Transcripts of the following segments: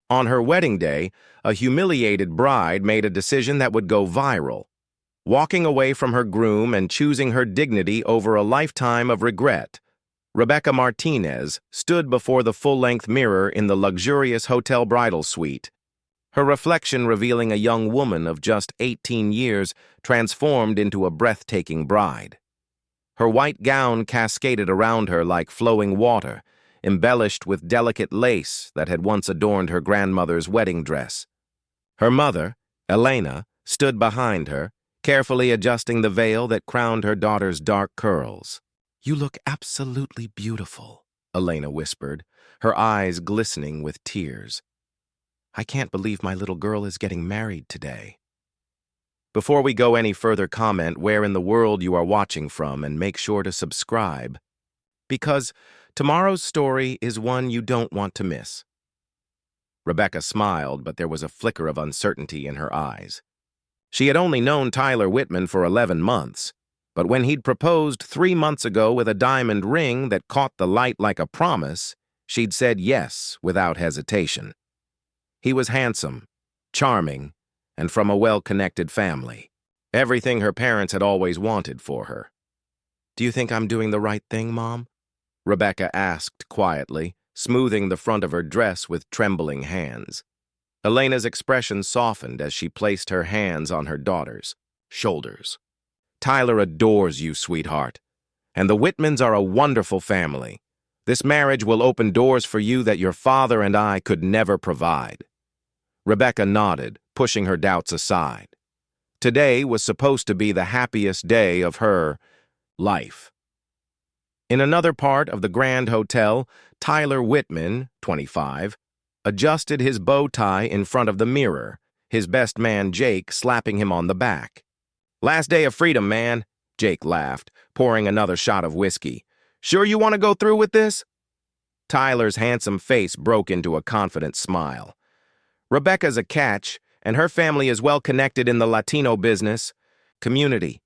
On her wedding day, a humiliated bride made a decision that would go viral, walking away from her groom and choosing her dignity over a lifetime of regret. Rebecca Martinez stood before the full-length mirror in the luxurious hotel bridal suite, her reflection revealing a young woman of just 18 years transformed into a breathtaking bride. Her white gown cascaded around her like flowing water, embellished with delicate lace that had once adorned her grandmother's wedding dress. Her mother, Elena, stood behind her, carefully adjusting the veil that crowned her daughter's dark curls. "You look absolutely beautiful," Elena whispered, her eyes glistening with tears. "I can't believe my little girl is getting married today." Before we go any further, comment where in the world you are watching from and make sure to subscribe, because tomorrow's story is one you don't want to miss. Rebecca smiled, but there was a flicker of uncertainty in her eyes. She had only known Tyler Whitman for 11 months, but when he'd proposed 3 months ago with a diamond ring that caught the light like a promise, she'd said yes without hesitation. He was handsome, charming, and from a well-connected family. Everything her parents had always wanted for her. "Do you think I'm doing the right thing, Mom?" Rebecca asked quietly, smoothing the front of her dress with trembling hands. Elena's expression softened as she placed her hands on her daughter's shoulders. "Tyler adores you, sweetheart, and the Whitmans are a wonderful family. This marriage will open doors for you that your father and I could never provide." Rebecca nodded, pushing her doubts aside. Today was supposed to be the happiest day of her life. In another part of the Grand Hotel, Tyler Whitman, 25, adjusted his bow tie in front of the mirror, his best man Jake slapping him on the back. "Last day of freedom, man," Jake laughed, pouring another shot of whiskey. "Sure you want to go through with this?" Tyler's handsome face broke into a confident smile. "Rebecca's a catch, and her family is well connected in the Latino business community.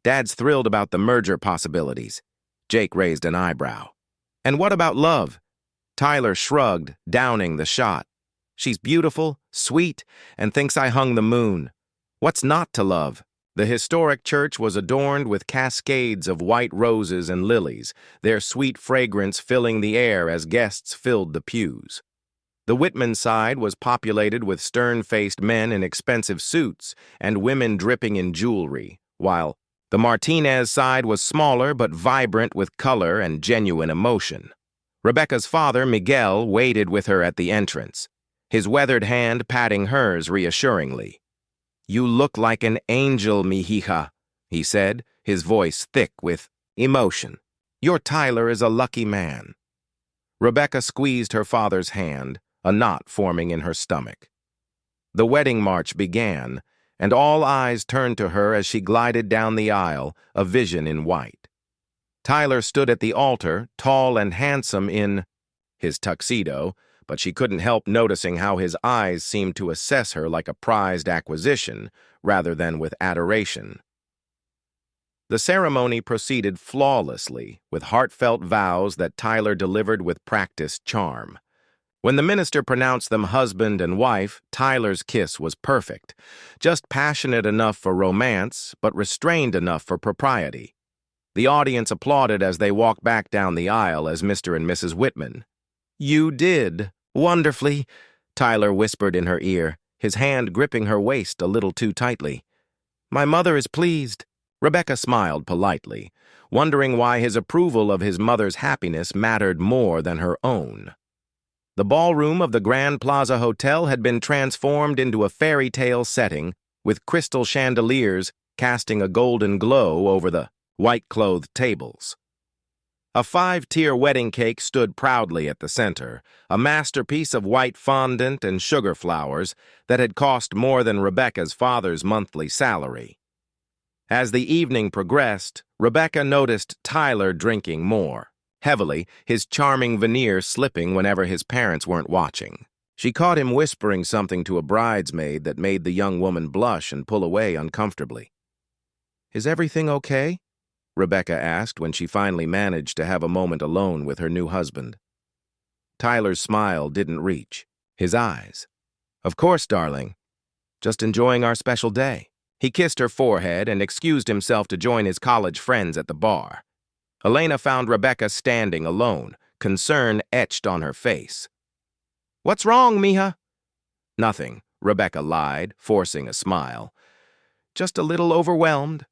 Dad's thrilled about the merger possibilities." Jake raised an eyebrow. "And what about love?" Tyler shrugged, downing the shot. "She's beautiful, sweet, and thinks I hung the moon. What's not to love?" The historic church was adorned with cascades of white roses and lilies, their sweet fragrance filling the air as guests filled the pews. The Whitman side was populated with stern-faced men in expensive suits and women dripping in jewelry, while the Martinez side was smaller but vibrant with color and genuine emotion. Rebecca's father, Miguel, waited with her at the entrance, his weathered hand patting hers reassuringly. "You look like an angel, mi hija," he said, his voice thick with emotion. "Your Tyler is a lucky man." Rebecca squeezed her father's hand, a knot forming in her stomach. The wedding march began, and all eyes turned to her as she glided down the aisle, a vision in white. Tyler stood at the altar, tall and handsome in his tuxedo, but she couldn't help noticing how his eyes seemed to assess her like a prized acquisition, rather than with adoration. The ceremony proceeded flawlessly, with heartfelt vows that Tyler delivered with practiced charm. When the minister pronounced them husband and wife, Tyler's kiss was perfect, just passionate enough for romance, but restrained enough for propriety. The audience applauded as they walked back down the aisle as Mr. and Mrs. Whitman. "You did wonderfully," Tyler whispered in her ear, his hand gripping her waist a little too tightly. "My mother is pleased." Rebecca smiled politely, wondering why his approval of his mother's happiness mattered more than her own. The ballroom of the Grand Plaza Hotel had been transformed into a fairy tale setting, with crystal chandeliers casting a golden glow over the white-clothed tables. A 5-tier wedding cake stood proudly at the center, a masterpiece of white fondant and sugar flowers that had cost more than Rebecca's father's monthly salary. As the evening progressed, Rebecca noticed Tyler drinking more heavily, his charming veneer slipping whenever his parents weren't watching. She caught him whispering something to a bridesmaid that made the young woman blush and pull away uncomfortably. "Is everything okay?" Rebecca asked when she finally managed to have a moment alone with her new husband. Tyler's smile didn't reach. His eyes. "Of course, darling. Just enjoying our special day." He kissed her forehead and excused himself to join his college friends at the bar. Elena found Rebecca standing alone, concern etched on her face. "What's wrong, mija?" "Nothing," Rebecca lied, forcing a smile. "Just a little overwhelmed."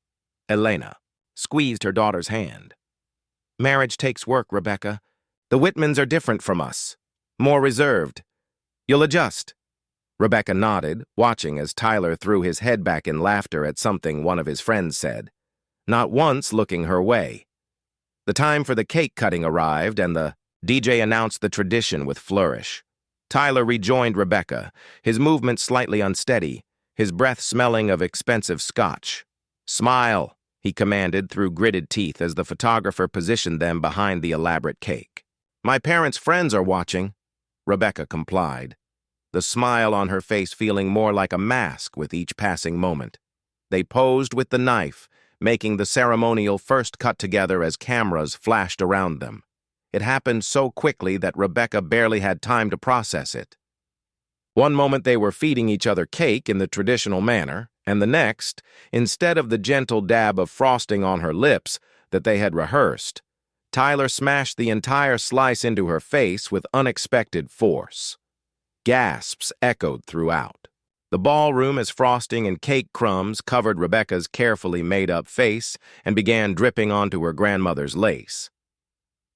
Elena squeezed her daughter's hand. "Marriage takes work, Rebecca. The Whitmans are different from us. More reserved. You'll adjust." Rebecca nodded, watching as Tyler threw his head back in laughter at something one of his friends said, not once looking her way. The time for the cake cutting arrived, and the DJ announced the tradition with flourish. Tyler rejoined Rebecca, his movement slightly unsteady, his breath smelling of expensive scotch. "Smile," he commanded through gritted teeth as the photographer positioned them behind the elaborate cake. "My parents' friends are watching," Rebecca complied, the smile on her face feeling more like a mask with each passing moment. They posed with the knife, making the ceremonial first cut together as cameras flashed around them. It happened so quickly that Rebecca barely had time to process it. One moment they were feeding each other cake in the traditional manner, and the next, instead of the gentle dab of frosting on her lips that they had rehearsed, Tyler smashed the entire slice into her face with unexpected force. Gasps echoed throughout. The ballroom as frosting and cake crumbs covered Rebecca's carefully made-up face and began dripping onto her grandmother's lace.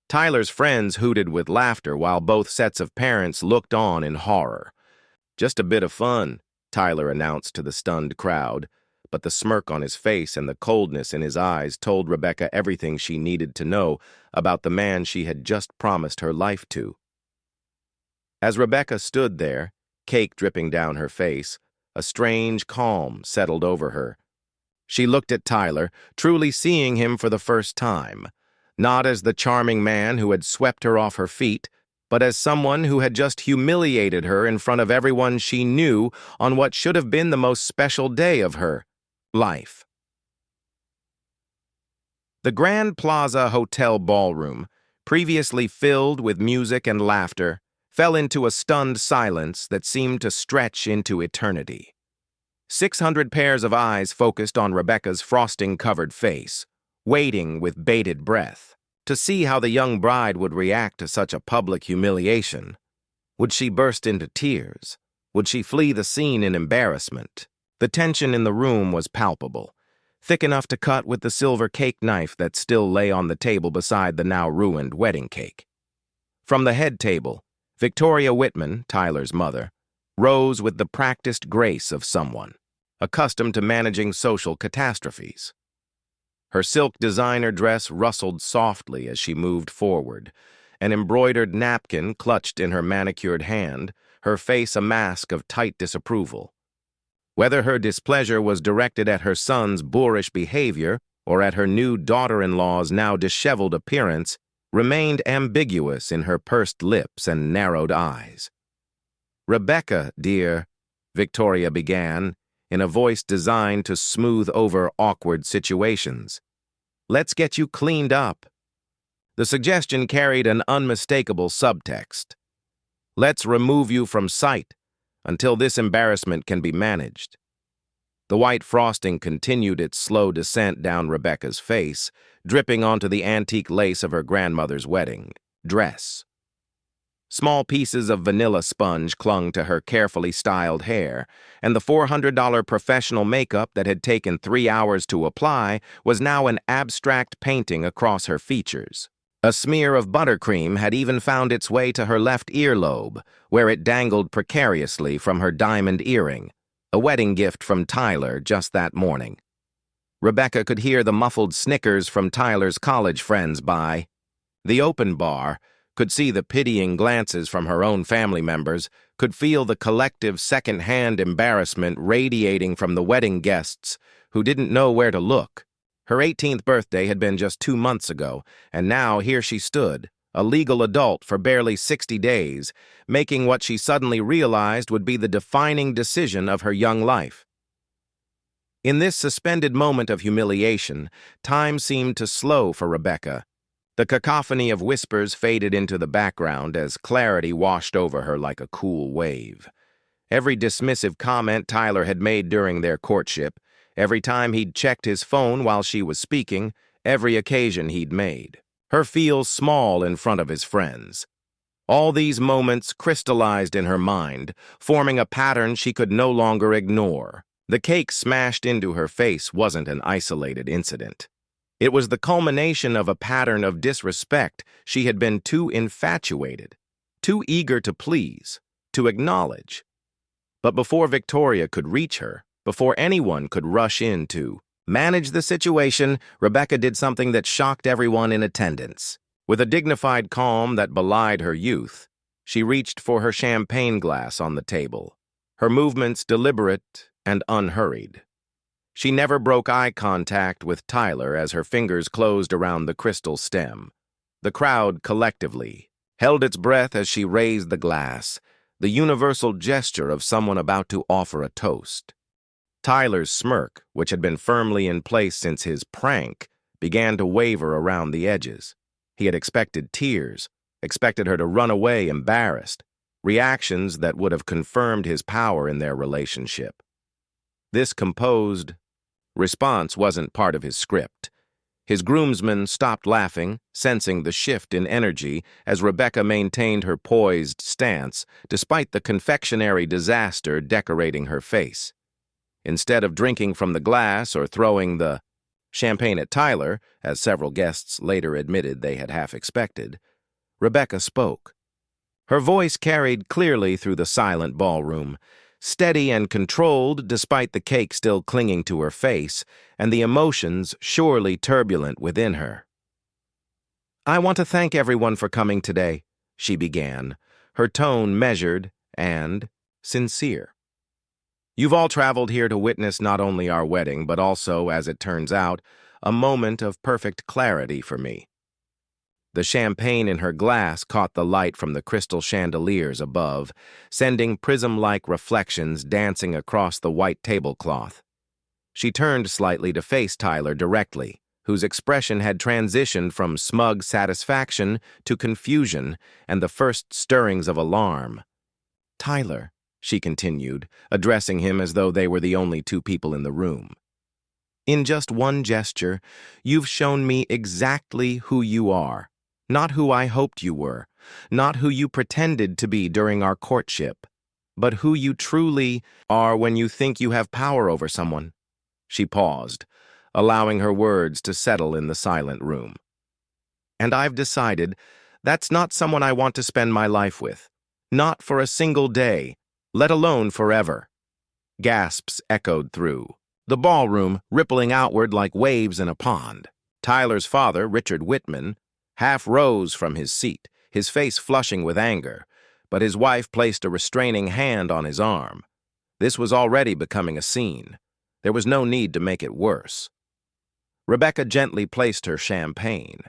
Tyler's friends hooted with laughter while both sets of parents looked on in horror. "Just a bit of fun," Tyler announced to the stunned crowd, but the smirk on his face and the coldness in his eyes told Rebecca everything she needed to know about the man she had just promised her life to. As Rebecca stood there, cake dripping down her face, a strange calm settled over her. She looked at Tyler, truly seeing him for the first time, not as the charming man who had swept her off her feet, but as someone who had just humiliated her in front of everyone she knew on what should have been the most special day of her life. The Grand Plaza Hotel ballroom, previously filled with music and laughter, fell into a stunned silence that seemed to stretch into eternity. 600 pairs of eyes focused on Rebecca's frosting-covered face, waiting with bated breath to see how the young bride would react to such a public humiliation. Would she burst into tears? Would she flee the scene in embarrassment? The tension in the room was palpable, thick enough to cut with the silver cake knife that still lay on the table beside the now ruined wedding cake. From the head table, Victoria Whitman, Tyler's mother, rose with the practiced grace of someone accustomed to managing social catastrophes. Her silk designer dress rustled softly as she moved forward, an embroidered napkin clutched in her manicured hand, her face a mask of tight disapproval. Whether her displeasure was directed at her son's boorish behavior or at her new daughter-in-law's now disheveled appearance remained ambiguous in her pursed lips and narrowed eyes. "Rebecca, dear," Victoria began, in a voice designed to smooth over awkward situations. "Let's get you cleaned up." The suggestion carried an unmistakable subtext. "Let's remove you from sight until this embarrassment can be managed." The white frosting continued its slow descent down Rebecca's face, dripping onto the antique lace of her grandmother's wedding dress. Small pieces of vanilla sponge clung to her carefully styled hair, and the $400 professional makeup that had taken 3 hours to apply was now an abstract painting across her features. A smear of buttercream had even found its way to her left earlobe, where it dangled precariously from her diamond earring, a wedding gift from Tyler just that morning. Rebecca could hear the muffled snickers from Tyler's college friends by the open bar, could see the pitying glances from her own family members, could feel the collective second-hand embarrassment radiating from the wedding guests who didn't know where to look. Her 18th birthday had been just 2 months ago, and now here she stood, a legal adult for barely 60 days, making what she suddenly realized would be the defining decision of her young life. In this suspended moment of humiliation, time seemed to slow for Rebecca, The cacophony of whispers faded into the background as clarity washed over her like a cool wave. Every dismissive comment Tyler had made during their courtship, every time he'd checked his phone while she was speaking, every occasion he'd made her feel small in front of his friends. All these moments crystallized in her mind, forming a pattern she could no longer ignore. The cake smashed into her face wasn't an isolated incident. It was the culmination of a pattern of disrespect she had been too infatuated, too eager to please, to acknowledge. But before Victoria could reach her, before anyone could rush in to manage the situation, Rebecca did something that shocked everyone in attendance. With a dignified calm that belied her youth, she reached for her champagne glass on the table, her movements deliberate and unhurried. She never broke eye contact with Tyler as her fingers closed around the crystal stem. The crowd collectively held its breath as she raised the glass, the universal gesture of someone about to offer a toast. Tyler's smirk, which had been firmly in place since his prank, began to waver around the edges. He had expected tears, expected her to run away embarrassed, reactions that would have confirmed his power in their relationship. This composed response wasn't part of his script. His groomsmen stopped laughing, sensing the shift in energy as Rebecca maintained her poised stance despite the confectionery disaster decorating her face. Instead of drinking from the glass or throwing the champagne at Tyler, as several guests later admitted they had half expected, Rebecca spoke. Her voice carried clearly through the silent ballroom, steady and controlled despite the cake still clinging to her face and the emotions surely turbulent within her. "I want to thank everyone for coming today," she began, her tone measured and sincere. "You've all traveled here to witness not only our wedding, but also, as it turns out, a moment of perfect clarity for me." The champagne in her glass caught the light from the crystal chandeliers above, sending prism-like reflections dancing across the white tablecloth. She turned slightly to face Tyler directly, whose expression had transitioned from smug satisfaction to confusion and the first stirrings of alarm. "Tyler," she continued, addressing him as though they were the only two people in the room. "In just one gesture, you've shown me exactly who you are. Not who I hoped you were, not who you pretended to be during our courtship, but who you truly are when you think you have power over someone." She paused, allowing her words to settle in the silent room. "And I've decided that's not someone I want to spend my life with. Not for a single day, let alone forever." Gasps echoed through the ballroom, rippling outward like waves in a pond. Tyler's father, Richard Whitman, half rose from his seat, his face flushing with anger, but his wife placed a restraining hand on his arm. This was already becoming a scene. There was no need to make it worse. Rebecca gently placed her champagne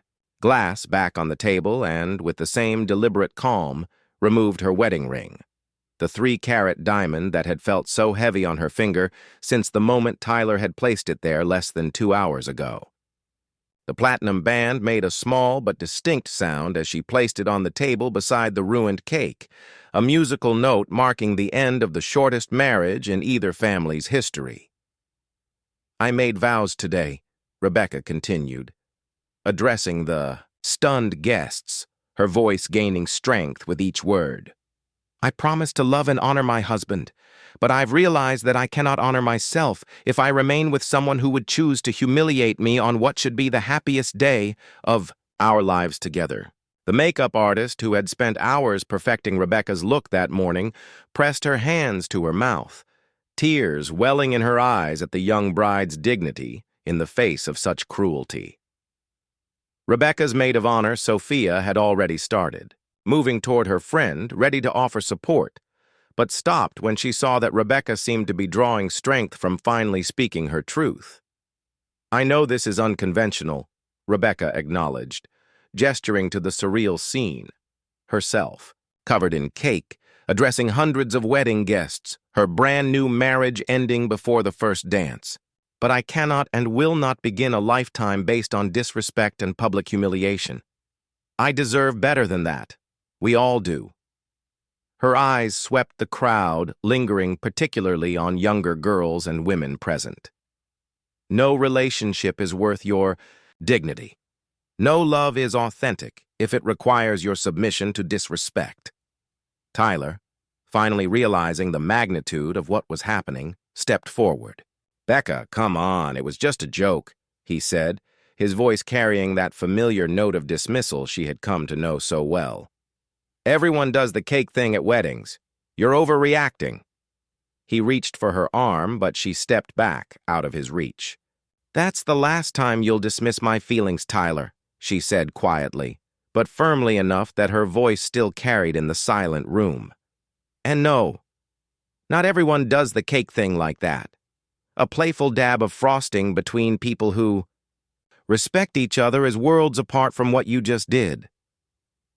glass back on the table and, with the same deliberate calm, removed her wedding ring, the 3-carat diamond that had felt so heavy on her finger since the moment Tyler had placed it there less than 2 hours ago. The platinum band made a small but distinct sound as she placed it on the table beside the ruined cake, a musical note marking the end of the shortest marriage in either family's history. "I made vows today," Rebecca continued, addressing the stunned guests, her voice gaining strength with each word. "I promise to love and honor my husband, but I've realized that I cannot honor myself if I remain with someone who would choose to humiliate me on what should be the happiest day of our lives together." The makeup artist, who had spent hours perfecting Rebecca's look that morning, pressed her hands to her mouth, tears welling in her eyes at the young bride's dignity in the face of such cruelty. Rebecca's maid of honor, Sophia, had already started, moving toward her friend, ready to offer support, but stopped when she saw that Rebecca seemed to be drawing strength from finally speaking her truth. "I know this is unconventional," Rebecca acknowledged, gesturing to the surreal scene. Herself, covered in cake, addressing hundreds of wedding guests, her brand-new marriage ending before the first dance. "But I cannot and will not begin a lifetime based on disrespect and public humiliation. I deserve better than that. We all do. Her eyes swept the crowd, lingering particularly on younger girls and women present. No relationship is worth your dignity. No love is authentic if it requires your submission to disrespect. Tyler, finally realizing the magnitude of what was happening, stepped forward. Becca, come on, it was just a joke, he said, his voice carrying that familiar note of dismissal she had come to know so well. Everyone does the cake thing at weddings. You're overreacting. He reached for her arm, but she stepped back, out of his reach. That's the last time you'll dismiss my feelings, Tyler, she said quietly, but firmly enough that her voice still carried in the silent room. And no, not everyone does the cake thing like that. A playful dab of frosting between people who respect each other is worlds apart from what you just did.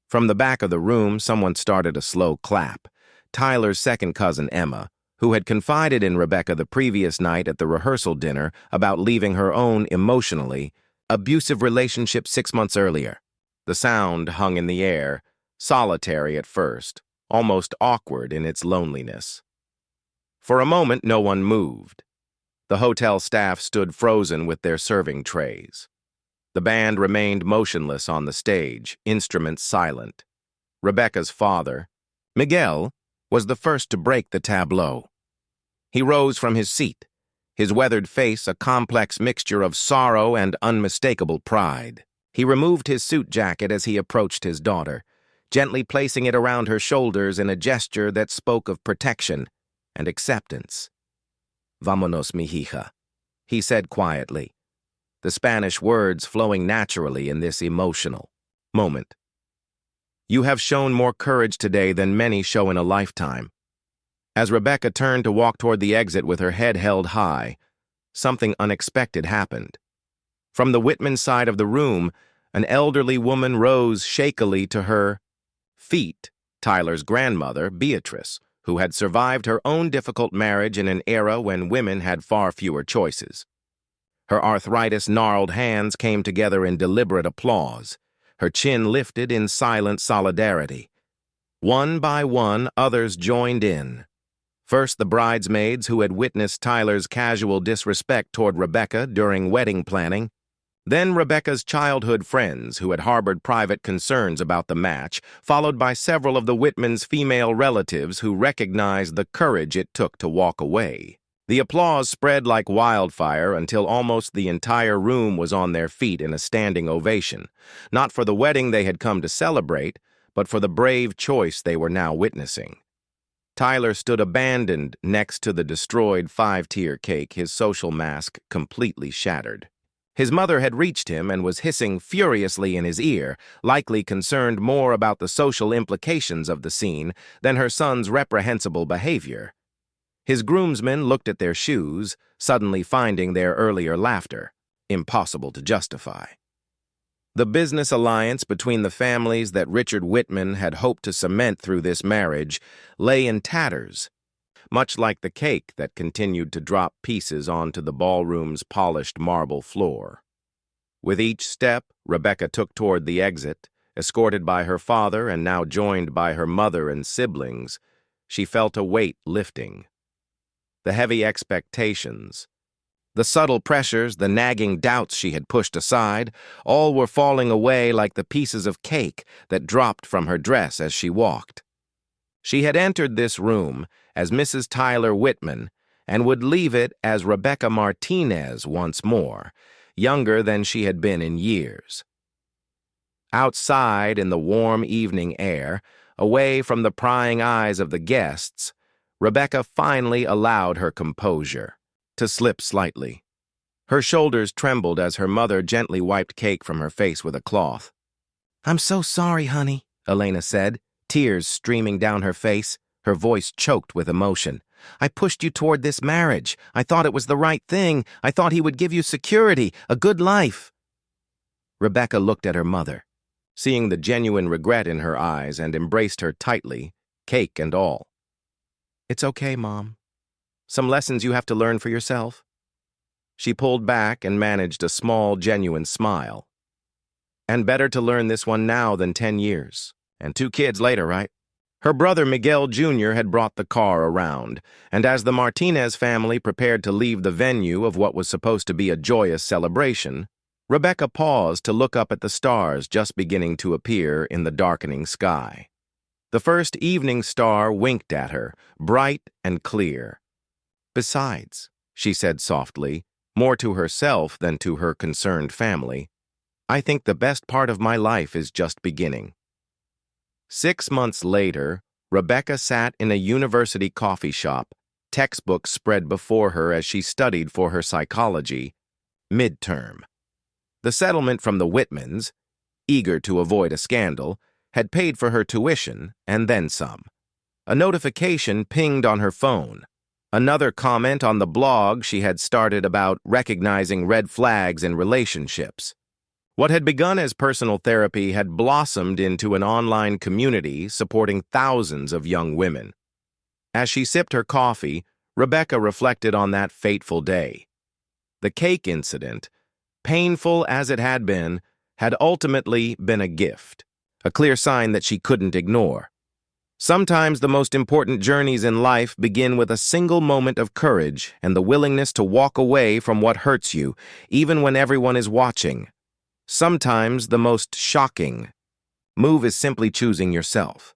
From the back of the room, someone started a slow clap. Tyler's second cousin, Emma, who had confided in Rebecca the previous night at the rehearsal dinner about leaving her own emotionally abusive relationship 6 months earlier. The sound hung in the air, solitary at first, almost awkward in its loneliness. For a moment, no one moved. The hotel staff stood frozen with their serving trays. The band remained motionless on the stage, instruments silent. Rebecca's father, Miguel, was the first to break the tableau. He rose from his seat, his weathered face a complex mixture of sorrow and unmistakable pride. He removed his suit jacket as he approached his daughter, gently placing it around her shoulders in a gesture that spoke of protection and acceptance. Vámonos, mi hija, he said quietly, the Spanish words flowing naturally in this emotional moment. You have shown more courage today than many show in a lifetime. As Rebecca turned to walk toward the exit with her head held high, something unexpected happened. From the Whitman side of the room, an elderly woman rose shakily to her feet, Tyler's grandmother, Beatrice, who had survived her own difficult marriage in an era when women had far fewer choices. Her arthritis-gnarled hands came together in deliberate applause, her chin lifted in silent solidarity. One by one, others joined in. First, the bridesmaids who had witnessed Tyler's casual disrespect toward Rebecca during wedding planning, then Rebecca's childhood friends who had harbored private concerns about the match, followed by several of the Whitmans' female relatives who recognized the courage it took to walk away. The applause spread like wildfire until almost the entire room was on their feet in a standing ovation, not for the wedding they had come to celebrate, but for the brave choice they were now witnessing. Tyler stood abandoned next to the destroyed 5-tier cake, his social mask completely shattered. His mother had reached him and was hissing furiously in his ear, likely concerned more about the social implications of the scene than her son's reprehensible behavior. His groomsmen looked at their shoes, suddenly finding their earlier laughter impossible to justify. The business alliance between the families that Richard Whitman had hoped to cement through this marriage lay in tatters, much like the cake that continued to drop pieces onto the ballroom's polished marble floor. With each step, Rebecca took toward the exit, escorted by her father and now joined by her mother and siblings. She felt a weight lifting. The heavy expectations, the subtle pressures, the nagging doubts she had pushed aside, all were falling away like the pieces of cake that dropped from her dress as she walked. She had entered this room as Mrs. Tyler Whitman and would leave it as Rebecca Martinez once more, younger than she had been in years. Outside in the warm evening air, away from the prying eyes of the guests, Rebecca finally allowed her composure to slip slightly. Her shoulders trembled as her mother gently wiped cake from her face with a cloth. "I'm so sorry, honey," Elena said, tears streaming down her face, her voice choked with emotion. "I pushed you toward this marriage. I thought it was the right thing. I thought he would give you security, a good life." Rebecca looked at her mother, seeing the genuine regret in her eyes, and embraced her tightly, cake and all. "It's okay, Mom. Some lessons you have to learn for yourself." She pulled back and managed a small, genuine smile. And better to learn this one now than 10 years. And 2 kids later, right? Her brother Miguel Jr. had brought the car around, and as the Martinez family prepared to leave the venue of what was supposed to be a joyous celebration, Rebecca paused to look up at the stars just beginning to appear in the darkening sky. The first evening star winked at her, bright and clear. "Besides," she said softly, more to herself than to her concerned family, "I think the best part of my life is just beginning." 6 months later, Rebecca sat in a university coffee shop, textbooks spread before her as she studied for her psychology midterm. The settlement from the Whitmans, eager to avoid a scandal, had paid for her tuition and then some. A notification pinged on her phone. Another comment on the blog she had started about recognizing red flags in relationships. What had begun as personal therapy had blossomed into an online community supporting thousands of young women. As she sipped her coffee, Rebecca reflected on that fateful day. The cake incident, painful as it had ultimately been a gift, a clear sign that she couldn't ignore. Sometimes the most important journeys in life begin with a single moment of courage and the willingness to walk away from what hurts you, even when everyone is watching. Sometimes the most shocking move is simply choosing yourself.